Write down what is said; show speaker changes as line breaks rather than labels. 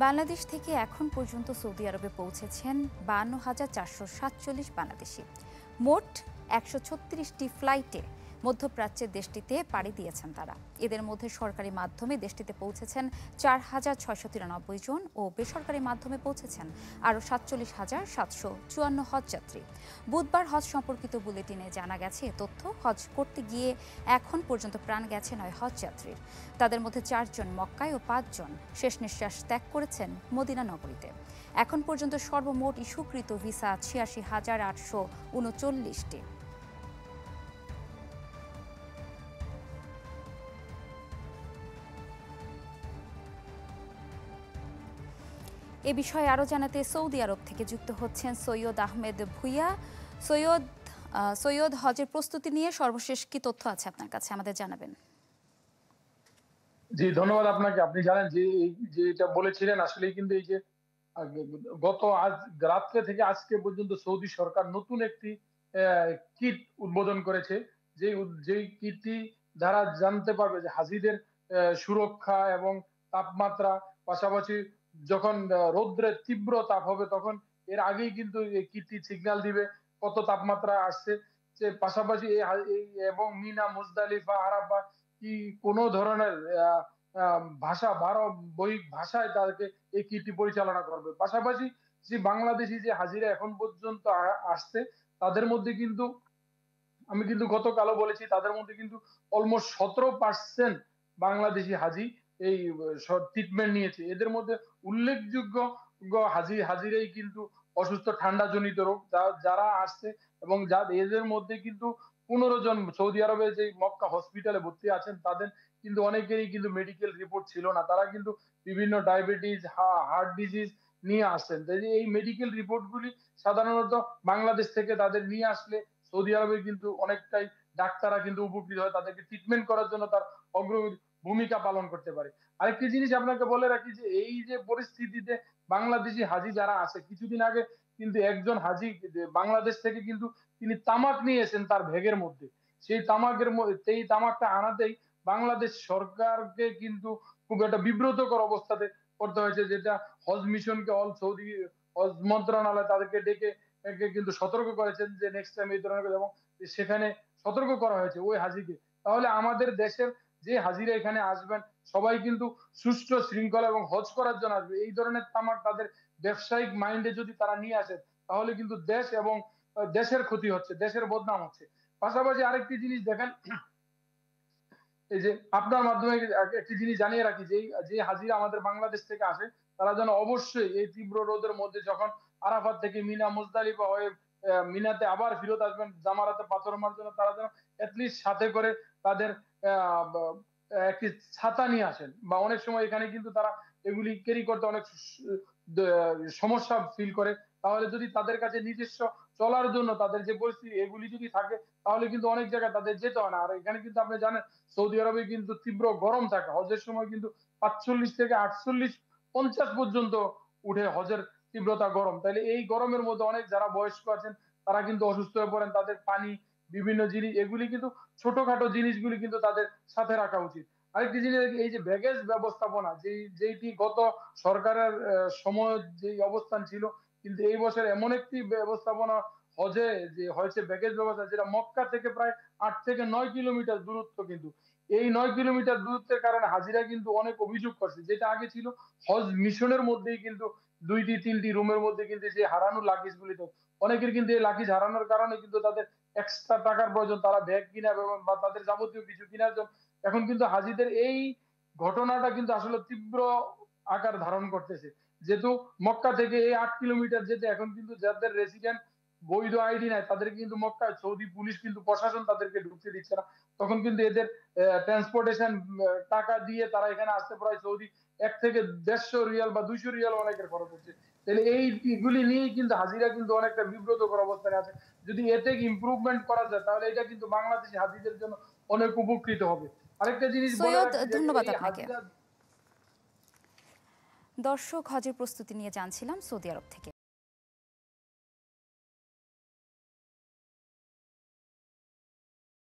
বাংলাদেশ থেকে এখন পর্যন্ত সৌদি আরবে পৌঁছেছেন 52,447 বাংলাদেশি। মোট 136টি ফ্লাইটে মধ্যপ্রাচ্যের দেশটিতে পাড়ি দিয়েছেন তারা। এদের মধ্যে সরকারি মাধ্যমে দেশটিতে পৌঁছেছেন 4,693 জন ও বেসরকারি মাধ্যমে পৌঁছেছেন আরও 47,754 হজযাত্রী। বুধবার হজ সম্পর্কিত বুলেটিনে জানা গেছে এ তথ্য। হজ করতে গিয়ে এখন পর্যন্ত প্রাণ গেছে 9 হজযাত্রীর। তাদের মধ্যে 4 জন মক্কায় ও 5 জন শেষ নিঃশ্বাস ত্যাগ করেছেন মদিনা নগরীতে। এখন পর্যন্ত সর্বমোট ইস্যুকৃত ভিসা 86,839টি। এ বিষয়ে আরও জানাতে সৌদি আরব থেকে যুক্ত হচ্ছেন সৈয়দ আহমেদ ভুইয়া। সৈয়দ, হজের প্রস্তুতি নিয়ে সর্বশেষ কি তথ্য আছে আপনার কাছে, আমাদের জানাবেন।
জি, ধন্যবাদ আপনাকে। আপনি জানেন যে এটা বলেছিলেন আসলেই কিন্তু এই যে গত আজ রাত্রে থেকে আজকে পর্যন্ত সৌদি সরকার নতুন একটি কিট উদ্বোধন করেছে। যেই কিটটি দ্বারা জানতে পারবে যে হাজিদের সুরক্ষা এবং তাপমাত্রা, পাশাপাশি যখন রৌদ্রের তীব্র তাপ হবে তখন এর আগেই কিন্তু এই কিটটি সিগন্যাল দিবে কত তাপমাত্রা আসছে। যে পাশাপাশি এবং মিনা, মুজদালিফা, আরাফা কি কোনো ধরনের ভাষা বহিক ভাষায় তাদেরকে এই কিটটি পরিচালনা করবে। পাশাপাশি যে বাংলাদেশি যে হাজিরা এখন পর্যন্ত আসছে তাদের মধ্যে কিন্তু আমি কিন্তু গতকালও বলেছি তাদের মধ্যে কিন্তু অলমোস্ট 17% বাংলাদেশি হাজি এই ট্রিটমেন্ট নিয়েছে। এদের মধ্যে উল্লেখযোগ্য হাজিরাই কিন্তু অসুস্থ ঠান্ডা জনিত রোগ যারা আসছে এবং এদের মধ্যে কিন্তু 15 জন সৌদি আরবে যে মক্কা হসপিটালে ভর্তি আছেন তাদের কিন্তু অনেকেরই কিন্তু মেডিকেল রিপোর্ট ছিল না। তারা কিন্তু বিভিন্ন ডায়াবেটিস, হার্ট ডিজিজ নিয়ে আসছেন। এই মেডিকেল রিপোর্ট গুলি সাধারণত বাংলাদেশ থেকে তাদের নিয়ে আসলে সৌদি আরবে কিন্তু অনেকটাই ডাক্তাররা কিন্তু উপকৃত হয়, তাদেরকে ট্রিটমেন্ট করার জন্য তার অগ্রণী ভূমিকা পালন করতে পারে। আরেকটি জিনিস আপনাকে বলে রাখি যে এই যে পরিস্থিতিতে বাংলাদেশি হাজি যারা আছে, কিছুদিন আগে কিন্তু একজন হাজি বাংলাদেশ থেকে কিন্তু তিনি তামাক নিয়ে এসেছেন তার ব্যাগের মধ্যে। সেই তামাকটা আনাতেই বাংলাদেশ সরকারকে কিন্তু খুব একটা বিব্রতকর অবস্থাতে করতে হয়েছে, যেটা হজ মিশনকে অল সৌদি হজ মন্ত্রণালয় তাদেরকে ডেকে কিন্তু সতর্ক করেছেন যে নেক্সট টাইম এই ধরনের, এবং সেখানে সতর্ক করা হয়েছে ওই হাজিকে। তাহলে আমাদের দেশের যে হাজিরা এখানে আসবেন সবাই কিন্তু সুষ্ঠু শৃঙ্খলা এবং হজ করার জন্য আসবে। এই ধরনের তামাক তাদের ব্যবসায়িক মাইন্ডে যদি তারা নিয়ে আসে তাহলে কিন্তু দেশ এবং দেশের ক্ষতি হচ্ছে, দেশের বদনাম হচ্ছে। পাশাপাশি আরেকটি জিনিস দেখেন, এই যে আপনার মাধ্যমে একটি জিনিস জানিয়ে রাখি যে যে হাজিরা আমাদের বাংলাদেশ থেকে আসে তারা যেন অবশ্যই এই তীব্র রোদের মধ্যে যখন আরাফাত থেকে মিনা, মুজদালিফা হয়ে মিনাতে আবার ফেরত আসবেন জামারাতে পাথর মারার জন্য, তারা যেন অ্যাটলিস্ট সাথে করে তাদের একটি ছাতা নিয়ে আসেন। বা অনেক সময় এখানে কিন্তু তারা এগুলি ক্যারি করতে অনেক সমস্যা ফিল করে। তাহলে যদি তাদের কাছে নিজস্ব চলার জন্য তাদের যে পরিস্থিতি এগুলি যদি থাকে তাহলে কিন্তু অনেক জায়গায় তাদের যেতে হয় না। আর এখানে কিন্তু আপনি জানেন সৌদি আরবে কিন্তু তীব্র গরম থাকে, হজের সময় কিন্তু 45 থেকে 48, 50 পর্যন্ত উঠে হজের তীব্রতা গরম। তাহলে এই গরমের মধ্যে অনেক যারা বয়স্ক আছেন তারা কিন্তু অসুস্থ হয়ে পড়েন। তাদের পানি, বিভিন্ন জিনিস, এগুলি কিন্তু ছোটখাটো জিনিসগুলি কিন্তু তাদের সাথে রাখা উচিত। আরেকটি জিনিস, এই যে ব্যাগেজ ব্যবস্থাপনা যেটি গত সরকারের সময় যে অবস্থান ছিল, কিন্তু এই বছর এমন একটি ব্যবস্থাপনা হজে যে হয়েছে ব্যাগেজ ব্যবস্থা, যেটা মক্কা থেকে প্রায় 8 থেকে 9 কিলোমিটার দূরত্ব। কিন্তু এই 9 কিলোমিটার দূরত্বের কারণে হাজিরা কিন্তু অনেক অভিযোগ করছে, যেটা আগে ছিল হজ মিশনের মধ্যেই কিন্তু 2টি 3টি রুমের মধ্যে কিন্তু যে হারানো লাগেজ গুলি, তো অনেকের কিন্তু এই লাগেজ হারানোর কারণে কিন্তু তাদের এক্সট্রা টাকার প্রয়োজন, তারা ব্যাগ কিনা বা তাদের যাবতীয় কিছু কেনার জন্য। এখন কিন্তু হাজিদের এই ঘটনাটা কিন্তু আসলে তীব্র আকার ধারণ করতেছে, যেহেতু মক্কা থেকে এই 8 কিলোমিটার যেতে এখন কিন্তু যাদের রেসিডেন্ট বৈধ আইডি নাই তাদের কিন্তু মক্কায় সৌদি পুলিশ কিন্তু প্রশাসন তাদেরকে ঢুকতে দিচ্ছে না। তখন কিন্তু এদের ট্রান্সপোর্টেশন টাকা দিয়ে তারা এখানে আসতে প্রায় সৌদি 1 থেকে 150 রিয়াল বা 200 রিয়াল অনেকের খরচ হচ্ছে। তাহলে এইগুলি নিয়েই কিন্তু হাজিরা কিন্তু অনেকটা বিব্রতকর অবস্থানে আছে। যদি এতে ইমপ্রুভমেন্ট করা যায় তাহলে এটা কিন্তু বাংলাদেশি হাজিদের জন্য অনেক উপকৃত হবে। আরেকটা জিনিস বলে
সৈয়দ,
রাখি যে
ধন্যবাদ
এই
আপনাকে।
হাজিরা
দর্শক, হজের প্রস্তুতি নিয়ে জানছিলাম সৌদি আরব থেকে।